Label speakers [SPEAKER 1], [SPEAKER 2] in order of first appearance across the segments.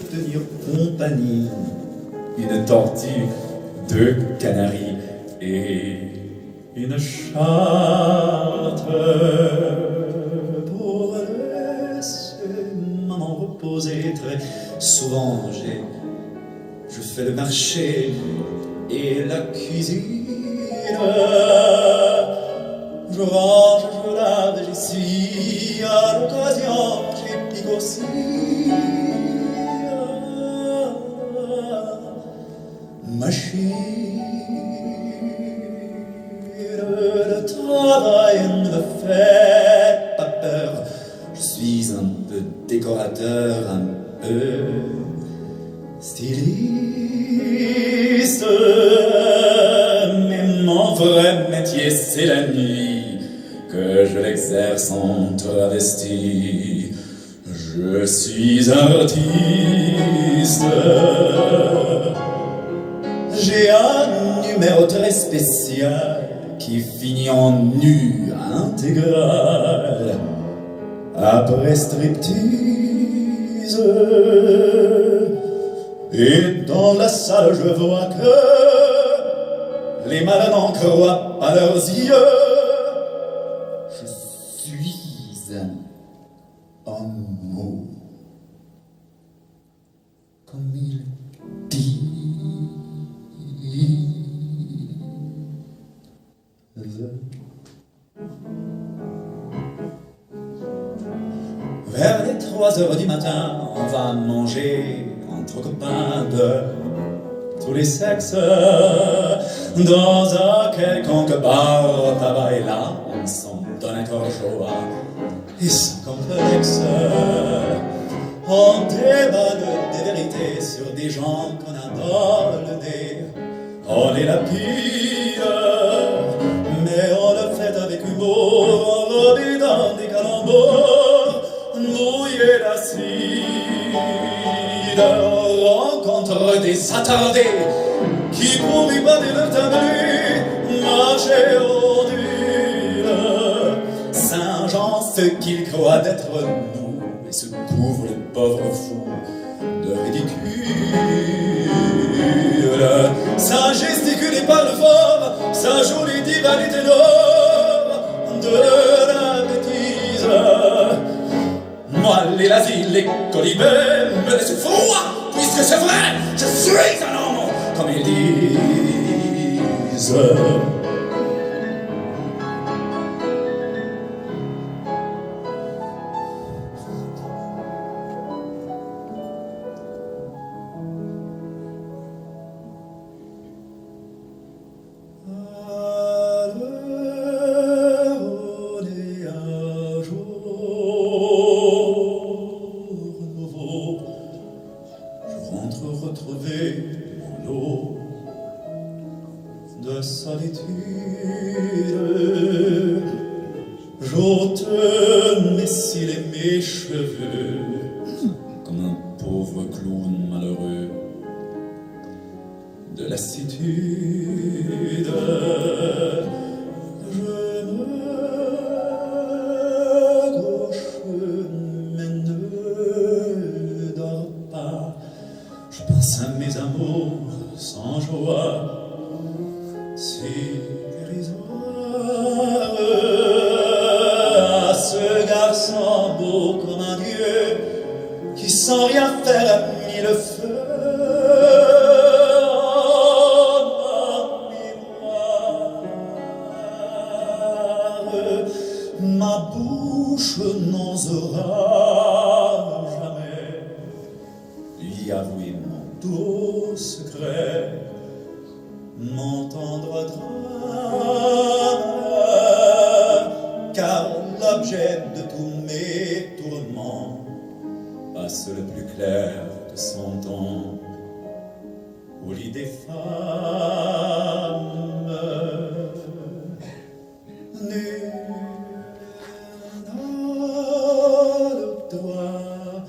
[SPEAKER 1] tenir compagnie. Une tortue, deux canaris et une chatte pour laisser maman reposer. Très souvent je fais le marché et la cuisine. Je range, je lave, j'essuie, à l'occasion j'épique aussi. Machine de travail ne me fait pas peur. Je suis un peu décorateur, un peu styliste, mais mon vrai métier c'est la nuit, que je l'exerce en travesti. Je suis artiste. J'ai un numéro très spécial qui finit en nu intégral. Après striptease, et dans la salle je vois que les malades n'en croient pas leurs yeux. Je suis un homme, comme il dit. Vers les 3 heures du matin, on va manger entre copains de tous les sexes dans un quelconque bar. Tabac et là, on s'en donne un corps joie et sans complexe. On débat des vérités sur des gens qu'on adore le nez. On est la pire, mais on le fait avec humour, enrobé dans des calembours, mouillé d'acide. On rencontre des attardés qui, pour ribader leur tablé, marchaient au dur. Saint-Jean, ce qu'il croit d'être nous, et se couvre les pauvres fous de ridicule. Ça gesticule et parle fort, ça joue les divans et ténors de la bêtise. Moi, les lazis, les colibets me laissent froid, puisque c'est vrai, je suis un homme, comme ils disent. Retrouver mon lot de solitude. J'ôte mes cils et mes cheveux comme un pauvre clown malheureux de lassitude. Je me gauche mais ne dors pas. Je pense à mes amours sans joie, si dérisoires, à ce garçon beau comme un dieu, qui sans rien faire a mis le feu en miroir. Ma bouche n'osera jamais lui avouer mon doux secret, mon tendre drame, car l'objet de tous mes tourments passe le plus clair de son temps au lit des femmes. Nul n'a le droit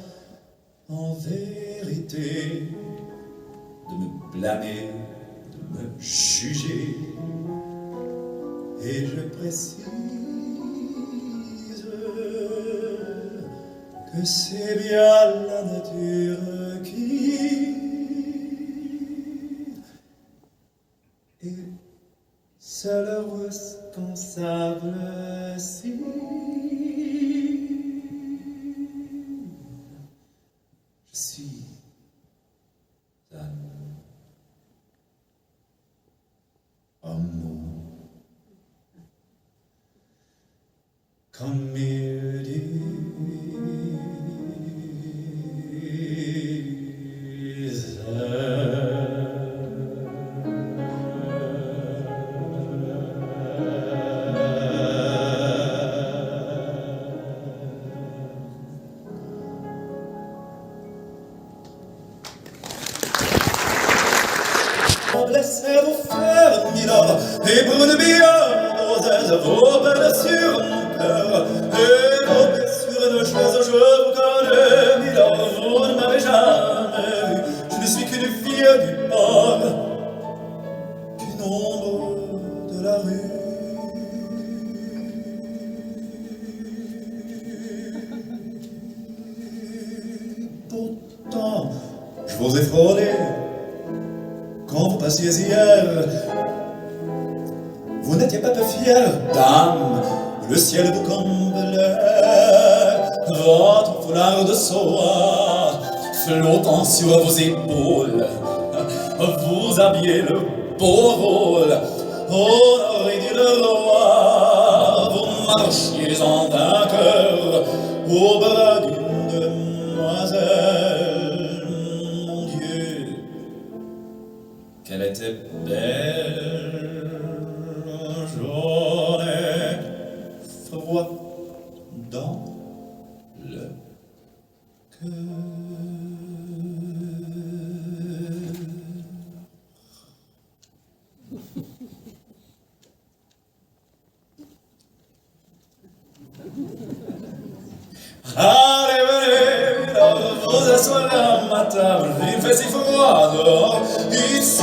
[SPEAKER 1] en vérité de me blâmer, de me juger, et je précise que c'est bien la nature qui Amour, comme il
[SPEAKER 2] Laissez-vous faire, Milord, et brûle bien vos ailes, vos peines sur mon cœur, et vos blessures de choses, je vous connais, Milord, vous ne m'avez jamais vu, je ne suis qu'une fille du port, qu'une ombre de la rue. Pourtant, je vous ai frôlé quand vous passiez hier. Vous n'étiez pas peu fière, dame, le ciel vous comblait. Votre foulard de soie flottant sur vos épaules, vous habillez le beau rôle, honoré d'une roi. Vous marchiez en vainqueur au bras d'une demoiselle. Mon Dieu, qu'elle était belle, jaune et froid dans le cœur. Allez, venez, vous asseoir à ma table, il fait si froid dehors, ici,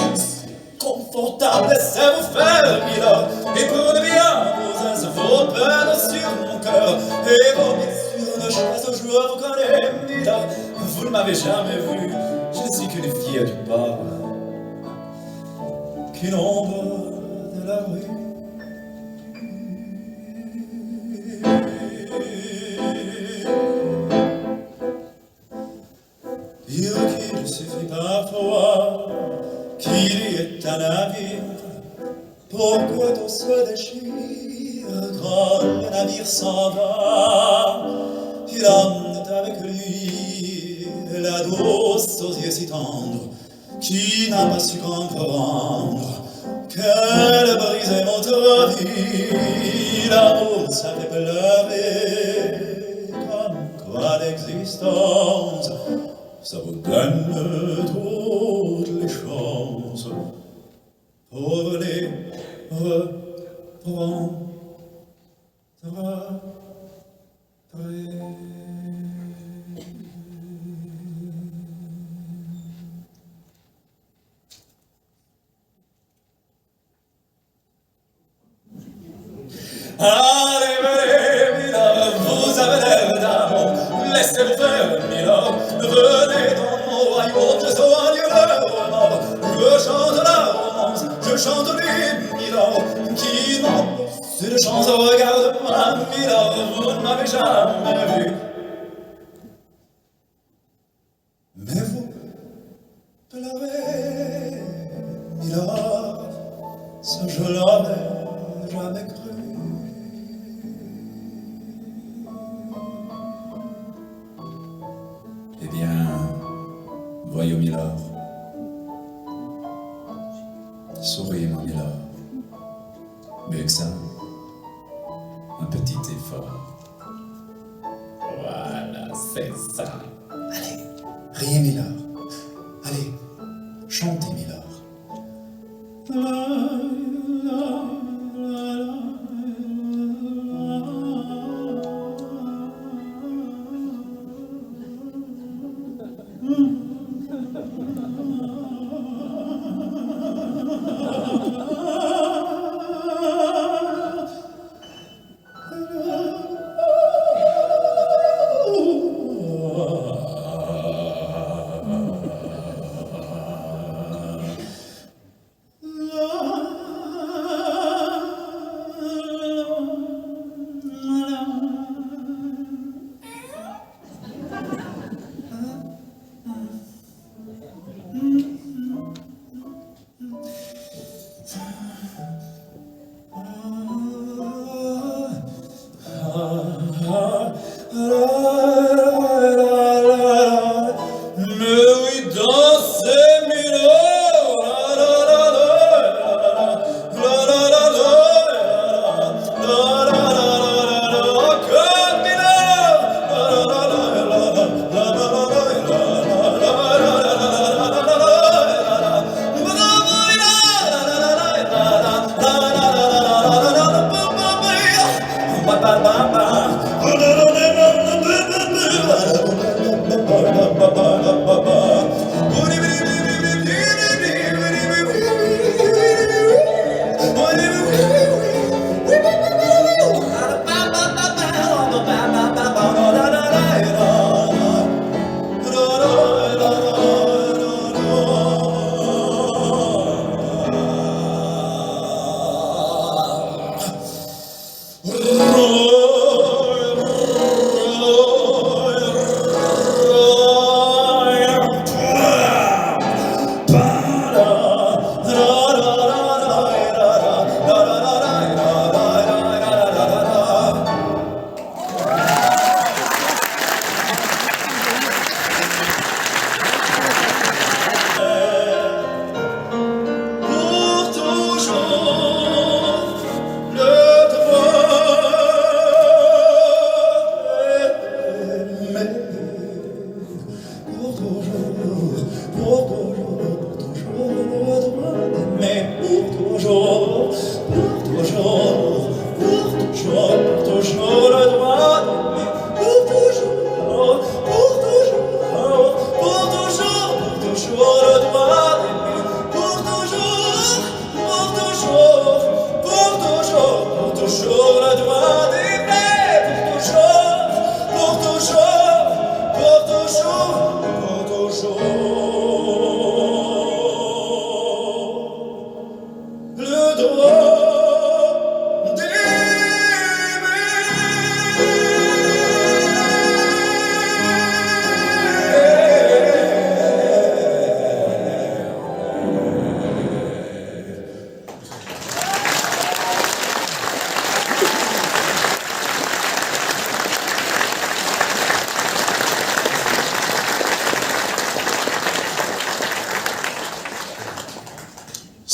[SPEAKER 2] confortable, laissez-vous faire, Milord, et prenez bien vos aises, vos peines sur mon cœur, et vos blessures de chasse, je vous connais, Milord, vous ne m'avez jamais vu, je ne suis qu'une fille du port, qu'une ombre de la rue. Il suffit parfois qu'il y ait un navire pour que tout se déchire. Quand le navire s'en va, il emmenait avec lui la douce aux yeux si tendres qui n'a pas su comprendre qu'elle brisait notre vie. L'amour, ça fait pleurer comme quoi l'existence, ça vous donne toutes les chances pour les reprendre après. Allez, venez, Milord, vous avez l'air d'amour, laissez-vous faire, Milord, venez dans mon royaume, je soigne le remords, je chante la romance, je chante lui, Milord, qui m'embrasse une chance, regarde-moi, Milord, vous ne m'avez jamais vu. Mais vous pleurez, Milord, ça je l'aurais jamais cru.
[SPEAKER 1] Eh bien, voyons, Milord. Souriez, mon Milord. Mieux que ça, un petit effort. Voilà, c'est ça.
[SPEAKER 2] Allez, riez, Milord. Allez, chantez, Milord. dans ces miroirs,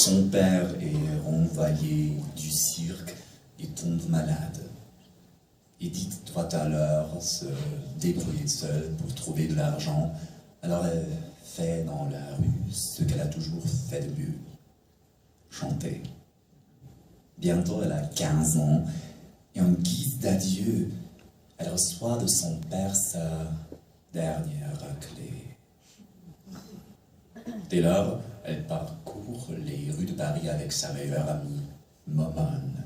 [SPEAKER 1] Son père est renvoyé du cirque et tombe malade. Edith doit alors se débrouiller seule pour trouver de l'argent. Alors elle fait dans la rue ce qu'elle a toujours fait de mieux, chanter. Bientôt elle a 15 ans et en guise d'adieu, elle reçoit de son père sa dernière clé. Dès lors, elle parcourt les rues de Paris avec sa meilleure amie, Momone.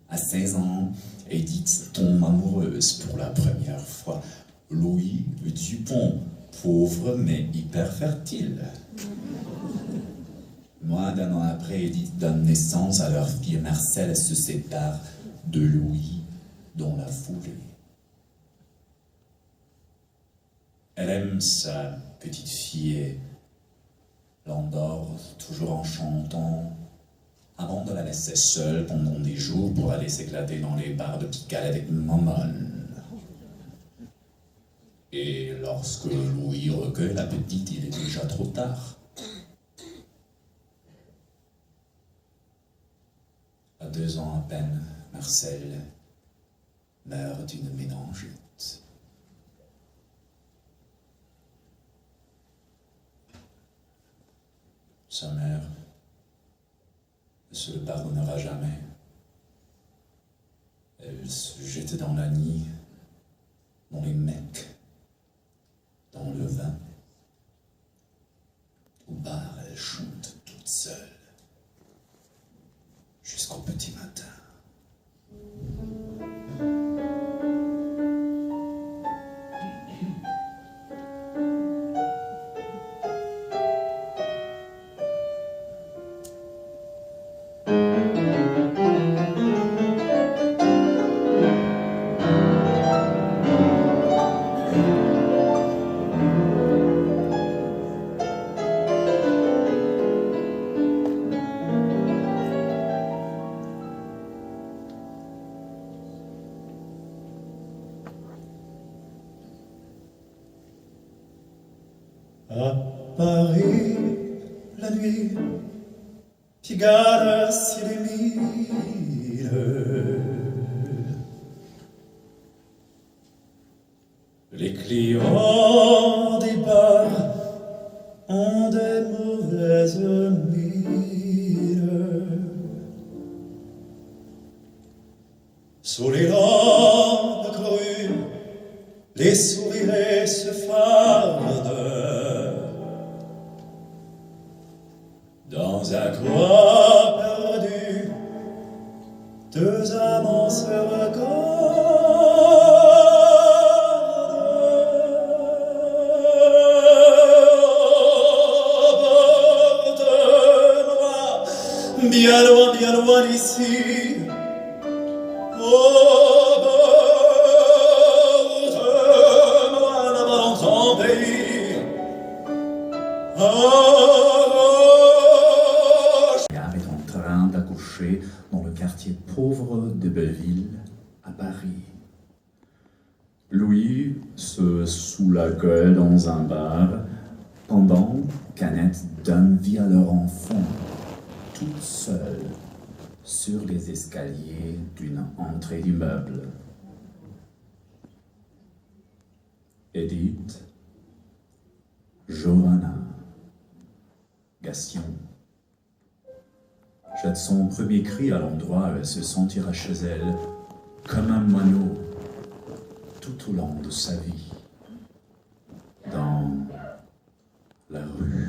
[SPEAKER 1] À 16 ans, Edith tombe amoureuse pour la première fois. Louis Dupont, pauvre mais hyper fertile. Moins d'un an après, Edith donne naissance à leur fille Marcel et se sépare de Louis dans la foulée. Elle aime sa petite fille et l'endort toujours en chantant, avant de la laisser seule pendant des jours pour aller s'éclater dans les bars de Pigalle avec Momone. Et lorsque Louis recueille la petite, il est déjà trop tard. À 2 ans à peine, Marcel meurt d'une méningite. Sa mère ne se le pardonnera jamais. Elle se jette dans la nid, dans les mecs, dans le vin. Au bar, elle chante toute seule, jusqu'au petit matin. À Paris, la nuit, Pigalle s'il est mille. Les clients des bars ont des mauvaises mines. Sous les lampes crues, les sourires se fardent. Dans un coin perdu, deux amants se regardent. Bien loin d'ici. Porte-moi là-bas dans ton pays.
[SPEAKER 3] Est en train d'accoucher dans le quartier pauvre de Belleville, à Paris. Louis se sout la gueule dans un bar pendant qu'Annette donne vie à leur enfant, toute seule, sur les escaliers d'une entrée d'immeuble. Edith, Johanna, Gaston jette son premier cri à l'endroit où elle se sentira chez elle, comme un moineau, tout au long de sa vie, dans la rue.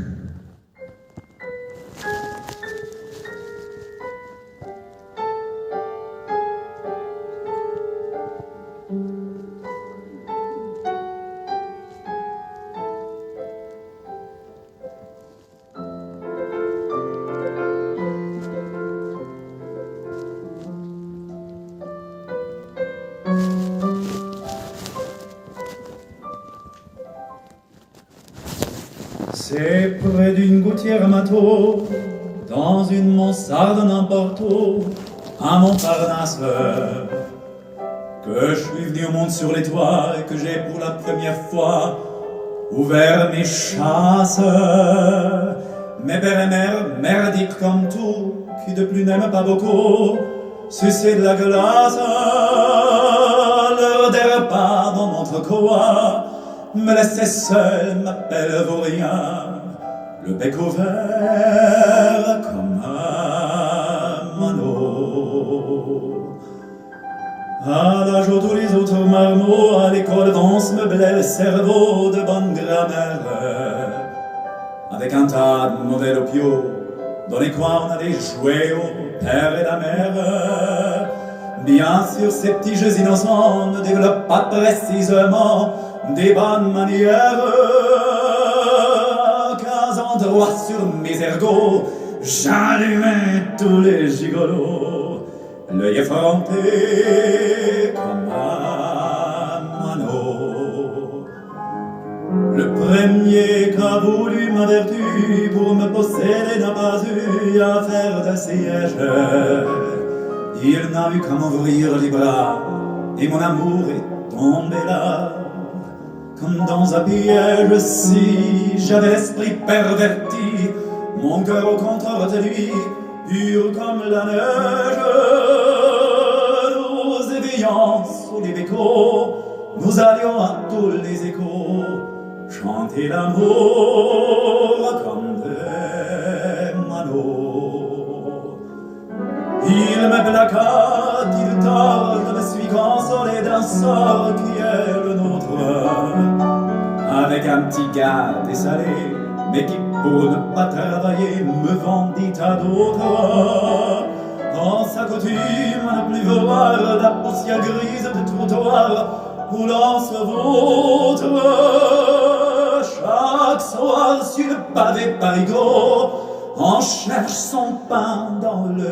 [SPEAKER 1] C'est près d'une gouttière à mâteau, dans une mansarde n'importe où, à Montparnasse, que je suis venu au monde sur les toits et que j'ai pour la première fois ouvert mes chasses. Mes pères et mères, merdiques comme tout, qui de plus n'aiment pas beaucoup, sucer de la glace. L'heure des repas dans notre coin me laissait seul, m'appelle vaurien, le bec ouvert comme un moineau. À l'âge où tous les autres marmots, à l'école vont se meubler le cerveau de bonne grammaire. Avec un tas de mauvais lopios, dans les coins on allait jouer au père et la mère. Bien sûr, ces petits jeux innocents ne développent pas précisément des bonnes manières. 15 endroits sur mes ergots, j'allumais tous les gigolos, l'œil effronté comme un moineau. Le premier qu'a voulu ma vertu pour me posséder n'a pas eu à faire de siège. Il n'a eu qu'à m'ouvrir les bras et mon amour est tombé là. Comme dans un piège, si j'avais l'esprit perverti, mon cœur au contraire de lui, pur comme la neige. Nous éveillant sous les bécots, nous allions à tous les échos chanter l'amour comme des moineaux. Il me plaqua, dit le tort, je me suis consolé d'un sort qui est le nôtre. Avec un petit gars dessalé, mais qui pour ne pas travailler me vendit à d'autres. Dans sa coutume à ne plus voir la poussière grise du trottoir où l'on se vautre. Chaque soir sur le pavé parigot, on cherche son pain dans le